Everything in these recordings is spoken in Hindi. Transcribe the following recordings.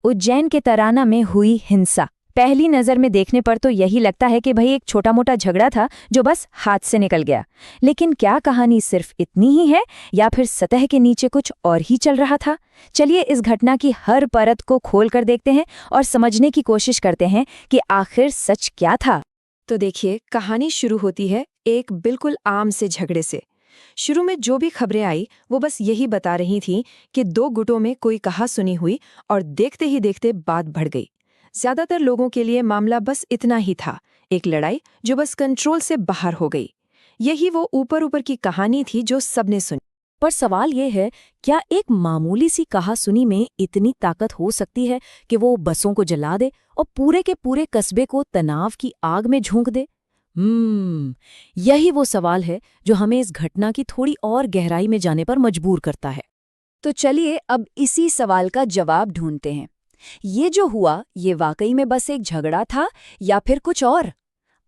उज्जैन के तराना में हुई हिंसा। पहली नज़र में देखने पर तो यही लगता है कि भाई एक छोटा मोटा झगड़ा था जो बस हाथ से निकल गया। लेकिन क्या कहानी सिर्फ इतनी ही है या फिर सतह के नीचे कुछ और ही चल रहा था? चलिए इस घटना की हर परत को खोल कर देखते हैं और समझने की कोशिश करते हैं कि आखिर सच क्या था। तो देखिए, कहानी शुरू होती है एक बिल्कुल आम से झगड़े से। शुरू में जो भी खबरें आई वो बस यही बता रही थी कि दो गुटों में कोई कहा-सुनी हुई और देखते ही देखते बात बढ़ गई। ज्यादातर लोगों के लिए मामला बस इतना ही था, एक लड़ाई जो बस कंट्रोल से बाहर हो गई। यही वो ऊपर ऊपर की कहानी थी जो सबने सुनी। पर सवाल ये है, क्या एक मामूली सी कहा-सुनी में इतनी ताकत हो सकती है कि वो बसों को जला दे और पूरे के पूरे कस्बे को तनाव की आग में झोंक दे? यही वो सवाल है जो हमें इस घटना की थोड़ी और गहराई में जाने पर मजबूर करता है। तो चलिए अब इसी सवाल का जवाब ढूंढते हैं। ये जो हुआ, ये वाकई में बस एक झगड़ा था या फिर कुछ और?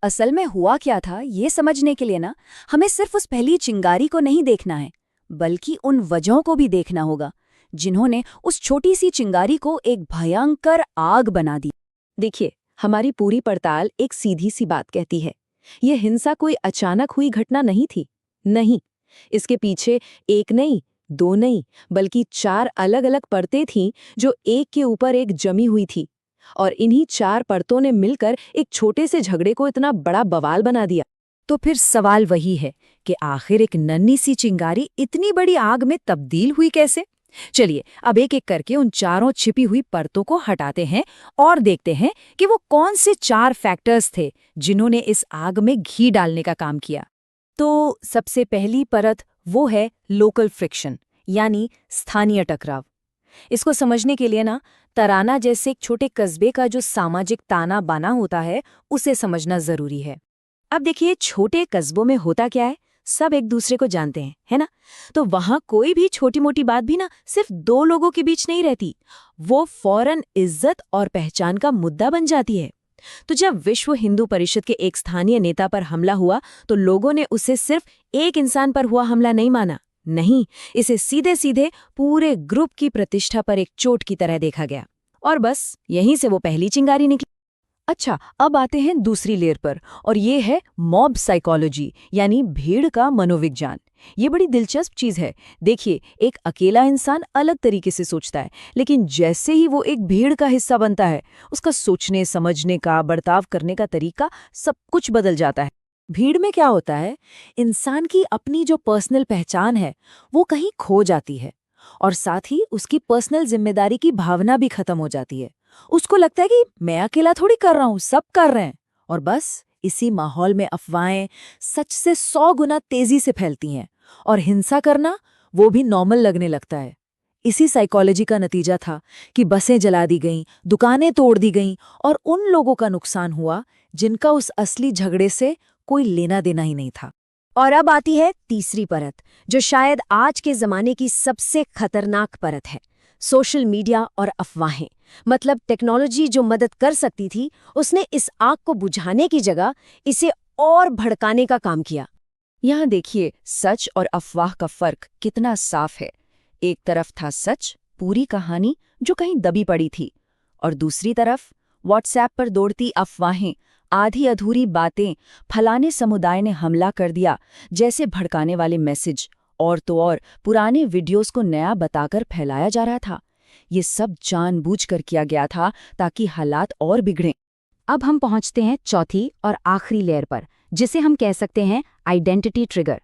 असल में हुआ क्या था, ये समझने के लिए ना हमें सिर्फ उस पहली चिंगारी को नहीं देखना है, बल्कि उन वजहों को भी देखना होगा जिन्होंने उस छोटी सी चिंगारी को एक भयंकर आग बना दी। देखिए, हमारी पूरी पड़ताल एक सीधी सी बात कहती है, यह हिंसा कोई अचानक हुई घटना नहीं थी। नहीं, इसके पीछे एक नहीं, दो नहीं, बल्कि चार अलग अलग परतें थीं जो एक के ऊपर एक जमी हुई थी। और इन्हीं चार परतों ने मिलकर एक छोटे से झगड़े को इतना बड़ा बवाल बना दिया। तो फिर सवाल वही है कि आखिर एक नन्ही सी चिंगारी इतनी बड़ी आग में तब्दील हुई कैसे? चलिए अब एक एक करके उन चारों छिपी हुई परतों को हटाते हैं और देखते हैं कि वो कौन से चार फैक्टर्स थे जिन्होंने इस आग में घी डालने का काम किया। तो सबसे पहली परत वो है लोकल फ्रिक्शन, यानी स्थानीय टकराव। इसको समझने के लिए ना तराना जैसे एक छोटे कस्बे का जो सामाजिक ताना बाना होता है उसे समझना जरूरी है। अब देखिए, छोटे कस्बों में होता क्या है, सब एक दूसरे को जानते हैं, है ना? तो वहां कोई भी छोटी मोटी बात भी ना सिर्फ दो लोगों के बीच नहीं रहती, वो फौरन इज्जत और पहचान का मुद्दा बन जाती है। तो जब विश्व हिंदू परिषद के एक स्थानीय नेता पर हमला हुआ तो लोगों ने उसे सिर्फ एक इंसान पर हुआ हमला नहीं माना। नहीं, इसे सीधे सीधे पूरे ग्रुप की प्रतिष्ठा पर एक चोट की तरह देखा गया। और बस यहीं से वो पहली चिंगारी निकली। अच्छा, अब आते हैं दूसरी लेयर पर, और ये है मॉब साइकोलॉजी, यानी भीड़ का मनोविज्ञान। ये बड़ी दिलचस्प चीज है। देखिए, एक अकेला इंसान अलग तरीके से सोचता है, लेकिन जैसे ही वो एक भीड़ का हिस्सा बनता है, उसका सोचने समझने का, बर्ताव करने का तरीका सब कुछ बदल जाता है। भीड़ में क्या होता है, इंसान की अपनी जो पर्सनल पहचान है वो कहीं खो जाती है, और साथ ही उसकी पर्सनल जिम्मेदारी की भावना भी खत्म हो जाती है। उसको लगता है कि मैं अकेला थोड़ी कर रहा हूँ, सब कर रहे हैं। और बस इसी माहौल में अफवाहें सच से 100 गुना तेजी से फैलती हैं और हिंसा करना वो भी नॉर्मल लगने लगता है। इसी साइकोलॉजी का नतीजा था कि बसें जला दी गईं, दुकानें तोड़ दी गईं और उन लोगों का नुकसान हुआ जिनका उस असली झगड़े से कोई लेना देना ही नहीं था। और अब आती है तीसरी परत, जो शायद आज के जमाने की सबसे खतरनाक परत है, सोशल मीडिया और अफवाहें। मतलब टेक्नोलॉजी जो मदद कर सकती थी, उसने इस आग को बुझाने की जगह इसे और भड़काने का काम किया। यहाँ देखिए, सच और अफवाह का फर्क कितना साफ है। एक तरफ था सच, पूरी कहानी जो कहीं दबी पड़ी थी, और दूसरी तरफ व्हाट्सएप पर दौड़ती अफवाहें, आधी अधूरी बातें, फलाने समुदाय ने हमला कर दिया जैसे भड़काने वाले मैसेज, और तो और पुराने वीडियोस को नया बताकर फैलाया जा रहा था। ये सब जानबूझकर किया गया था ताकि हालात और बिगड़ें। अब हम पहुंचते हैं चौथी और आखिरी लेयर पर, जिसे हम कह सकते हैं आइडेंटिटी ट्रिगर।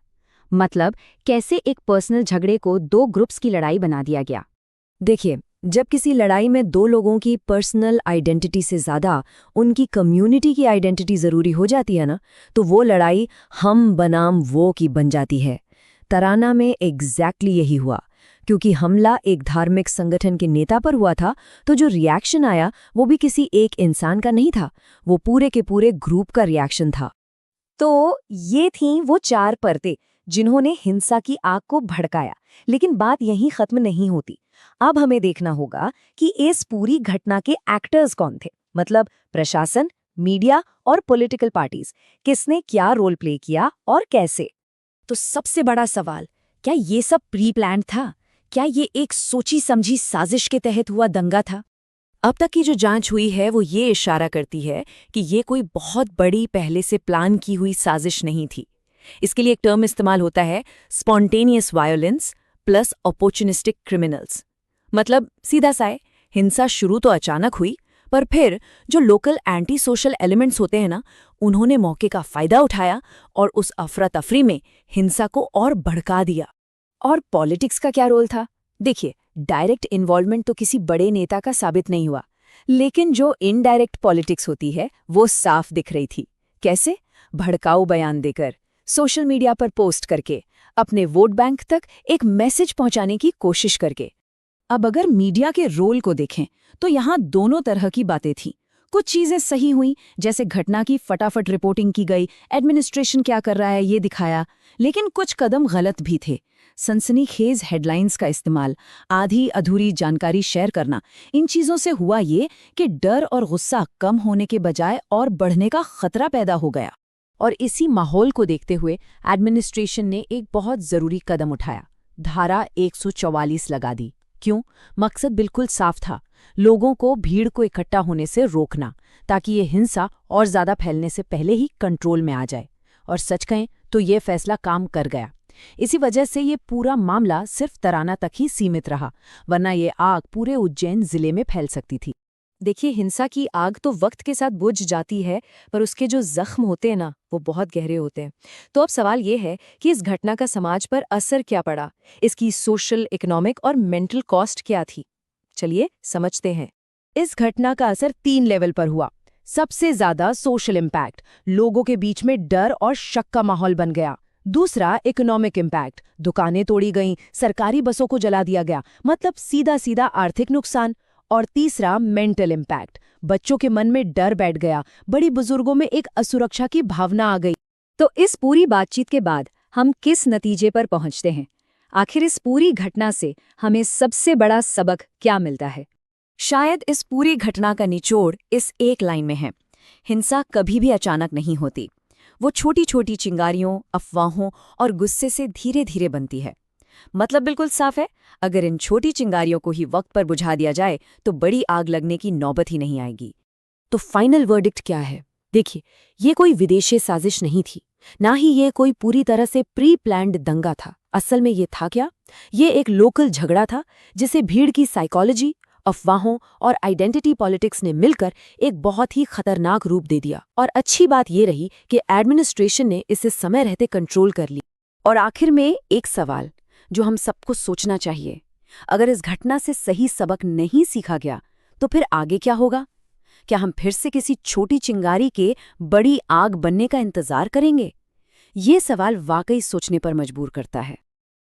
मतलब कैसे एक पर्सनल झगड़े को दो ग्रुप्स की लड़ाई बना दिया गया। देखिए, जब किसी लड़ाई में दो लोगों की पर्सनल आइडेंटिटी से ज़्यादा उनकी कम्युनिटी की आइडेंटिटी ज़रूरी हो जाती है ना, तो वो लड़ाई हम बनाम वो की बन जाती है। तराना में एग्जैक्टली यही हुआ। क्योंकि हमला एक धार्मिक संगठन के नेता पर हुआ था, तो जो रिएक्शन आया वो भी किसी एक इंसान का नहीं था, वो पूरे के पूरे ग्रुप का रिएक्शन था। तो ये थीं वो चार परतें जिन्होंने हिंसा की आग को भड़काया। लेकिन बात यहीं खत्म नहीं होती। अब हमें देखना होगा कि इस पूरी घटना के एक्टर्स कौन थे। मतलब प्रशासन, मीडिया और पॉलिटिकल पार्टीज, किसने क्या रोल प्ले किया और कैसे। तो सबसे बड़ा सवाल, क्या ये सब प्री प्लान था? क्या ये एक सोची समझी साजिश के तहत हुआ दंगा था? अब तक की जो जांच हुई है वो ये इशारा करती है कि ये कोई बहुत बड़ी पहले से प्लान की हुई साजिश नहीं थी। इसके लिए एक टर्म इस्तेमाल होता है, spontaneous violence plus opportunistic criminals. मतलब सीधा सा है, हिंसा शुरू तो अचानक हुई, पर फिर जो लोकल एंटी सोशल एलिमेंट्स होते हैं ना, उन्होंने मौके का फायदा उठाया और उस अफरा तफरी में हिंसा को और भड़का दिया। और पॉलिटिक्स का क्या रोल था? देखिए, डायरेक्ट इन्वॉल्वमेंट तो किसी बड़े नेता का साबित नहीं हुआ, लेकिन जो इनडायरेक्ट पॉलिटिक्स होती है वो साफ दिख रही थी। कैसे? भड़काऊ बयान देकर, सोशल मीडिया पर पोस्ट करके, अपने वोट बैंक तक एक मैसेज पहुंचाने की कोशिश करके। अब अगर मीडिया के रोल को देखें तो यहाँ दोनों तरह की बातें थीं। कुछ चीजें सही हुई, जैसे घटना की फटाफट रिपोर्टिंग की गई, एडमिनिस्ट्रेशन क्या कर रहा है ये दिखाया, लेकिन कुछ कदम गलत भी थे। सनसनीखेज हेडलाइंस का इस्तेमाल, आधी अधूरी जानकारी शेयर करना, इन चीजों से हुआ ये कि डर और गुस्सा कम होने के बजाय और बढ़ने का खतरा पैदा हो गया। और इसी माहौल को देखते हुए एडमिनिस्ट्रेशन ने एक बहुत जरूरी कदम उठाया, धारा 144 लगा दी। क्यों? मकसद बिल्कुल साफ था, लोगों को भीड़ को इकट्ठा होने से रोकना, ताकि ये हिंसा और ज्यादा फैलने से पहले ही कंट्रोल में आ जाए। और सच कहें तो ये फैसला काम कर गया। इसी वजह से ये पूरा मामला सिर्फ तराना तक ही सीमित रहा, वरना ये आग पूरे उज्जैन जिले में फैल सकती थी। देखिए, हिंसा की आग तो वक्त के साथ बुझ जाती है, पर उसके जो जख्म होते हैं ना, वो बहुत गहरे होते हैं। तो अब सवाल ये है कि इस घटना का समाज पर असर क्या पड़ा, इसकी सोशल, इकोनॉमिक और मेंटल कॉस्ट क्या थी। चलिए समझते हैं। इस घटना का असर 3 लेवल पर हुआ। सबसे ज्यादा सोशल इम्पैक्ट, लोगों के बीच में डर और शक का माहौल बन गया। दूसरा, इकोनॉमिक इम्पैक्ट, दुकानें तोड़ी गईं, सरकारी बसों को जला दिया गया, मतलब सीधा सीधा आर्थिक नुकसान। और तीसरा, मेंटल इम्पैक्ट, बच्चों के मन में डर बैठ गया, बड़ी बुजुर्गों में एक असुरक्षा की भावना आ गई। तो इस पूरी बातचीत के बाद हम किस नतीजे पर पहुंचते हैं? आखिर इस पूरी घटना से हमें सबसे बड़ा सबक क्या मिलता है? शायद इस पूरी घटना का निचोड़ इस एक लाइन में है, हिंसा कभी भी अचानक नहीं होती। वो छोटी छोटी चिंगारियों, अफवाहों और गुस्से से धीरे धीरे बनती है। मतलब बिल्कुल साफ है, अगर इन छोटी चिंगारियों को ही वक्त पर बुझा दिया जाए तो बड़ी आग लगने की नौबत ही नहीं आएगी। तो फाइनल वर्डिक्ट क्या है? देखिए, ये कोई विदेशी साजिश नहीं थी, ना ही ये कोई पूरी तरह से प्री प्लान्ड दंगा था। असल में ये था क्या? ये एक लोकल झगड़ा था, जिसे भीड़ की साइकोलॉजी, अफवाहों और आइडेंटिटी पॉलिटिक्स ने मिलकर एक बहुत ही खतरनाक रूप दे दिया। और अच्छी बात ये रही कि एडमिनिस्ट्रेशन ने इसे समय रहते कंट्रोल कर ली। और आखिर में एक सवाल जो हम सबको सोचना चाहिए, अगर इस घटना से सही सबक नहीं सीखा गया तो फिर आगे क्या होगा? क्या हम फिर से किसी छोटी चिंगारी के बड़ी आग बनने का इंतजार करेंगे? ये सवाल वाकई सोचने पर मजबूर करता है।